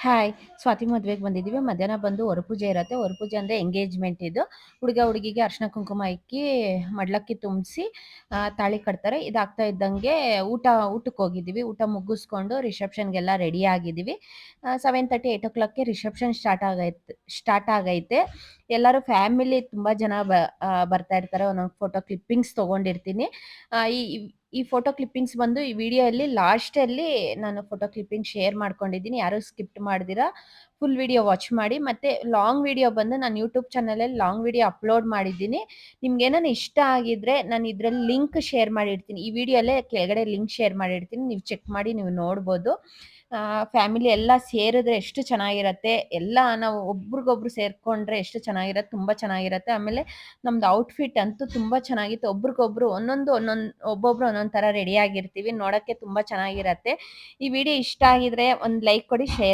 Hi! Swati ಮದ್ವೆಗೆ ಬಂದಿದ್ದೀವಿ. ಮಧ್ಯಾಹ್ನ ಬಂದು ವರಪೂಜೆ ಇರತ್ತೆ. ವರಪೂಜೆ ಅಂದರೆ ಎಂಗೇಜ್‌ಮೆಂಟ್ ಇದು. ಹುಡುಗ-ಹುಡುಗಿಗೆ ಅರಿಶಿನ ಕುಂಕುಮ ಇಕ್ಕಿ, ಮಡ್ಲಕ್ಕಿ ತುಂಬಿಸಿ ತಾಳಿ ಕಟ್ತಾರೆ. ಇದಾಗ್ತಾ ಇದ್ದಂಗೆ ಊಟಕ್ಕೆ ಹೋಗಿದ್ದೀವಿ. ಊಟ ಮುಗಿಸ್ಕೊಂಡು ರಿಸೆಪ್ಷನ್‌ಗೆಲ್ಲ ರೆಡಿ ಆಗಿದ್ದೀವಿ. 7:30, 8:00ಕ್ಕೆ ರಿಸೆಪ್ಷನ್ ಸ್ಟಾರ್ಟ್ ಆಗೈತೆ. ಎಲ್ಲರೂ ಫ್ಯಾಮಿಲಿ ತುಂಬ ಜನ ಬರ್ತಾ ಇರ್ತಾರೆ. ಒಂದೊಂದು ಫೋಟೋ ಕ್ಲಿಪ್ಪಿಂಗ್ಸ್ ತೊಗೊಂಡಿರ್ತೀನಿ. ಈ ಈ ಫೋಟೋ ಕ್ಲಿಪ್ಪಿಂಗ್ಸ್ ಬಂದು ಈ ವಿಡಿಯೋಲ್ಲಿ ಲಾಸ್ಟಲ್ಲಿ ನಾನು ಫೋಟೋ ಕ್ಲಿಪ್ಪಿಂಗ್ ಶೇರ್ ಮಾಡ್ಕೊಂಡಿದ್ದೀನಿ. ಯಾರು ಸ್ಕಿಪ್ ಮಾಡ್ದಿರ ಫುಲ್ ವಿಡಿಯೋ ವಾಚ್ ಮಾಡಿ. ಮತ್ತೆ ಲಾಂಗ್ ವಿಡಿಯೋ ಬಂದು ನಾನು ಯೂಟ್ಯೂಬ್ ಚಾನಲಲ್ಲಿ ಲಾಂಗ್ ವಿಡಿಯೋ ಅಪ್ಲೋಡ್ ಮಾಡಿದ್ದೀನಿ. ನಿಮ್ಗೇನಾನ ಇಷ್ಟ ಆಗಿದ್ರೆ ನಾನು ಇದ್ರಲ್ಲಿ ಲಿಂಕ್ ಶೇರ್ ಮಾಡಿರ್ತೀನಿ. ಈ ವಿಡಿಯೋಲ್ಲೇ ಕೆಳಗಡೆ ಲಿಂಕ್ ಶೇರ್ ಮಾಡಿರ್ತೀನಿ. ನೀವು ಚೆಕ್ ಮಾಡಿ ನೀವು ನೋಡ್ಬೋದು. ಫ್ಯಾಮಿಲಿ ಎಲ್ಲ ಸೇರಿದ್ರೆ ಎಷ್ಟು ಚೆನ್ನಾಗಿರತ್ತೆ. ಎಲ್ಲ ನಾವು ಒಬ್ರಿಗೊಬ್ರು ಸೇರ್ಕೊಂಡ್ರೆ ಎಷ್ಟು ಚೆನ್ನಾಗಿರತ್ತೆ, ತುಂಬ ಚೆನ್ನಾಗಿರತ್ತೆ. ಆಮೇಲೆ ನಮ್ದು ಔಟ್‌ಫಿಟ್ ಅಂತೂ ತುಂಬ ಚೆನ್ನಾಗಿತ್ತು. ಒಬ್ರಿಗೊಬ್ರು ಒಬ್ಬೊಬ್ರು ಒಂದೊಂದು ಥರ ರೆಡಿ ಆಗಿರ್ತೀವಿ. ನೋಡಕ್ಕೆ ತುಂಬ ಚೆನ್ನಾಗಿರತ್ತೆ. ಈ ವಿಡಿಯೋ ಇಷ್ಟ ಆಗಿದ್ರೆ ಒಂದು ಲೈಕ್ ಕೊಡಿ, ಶೇರ್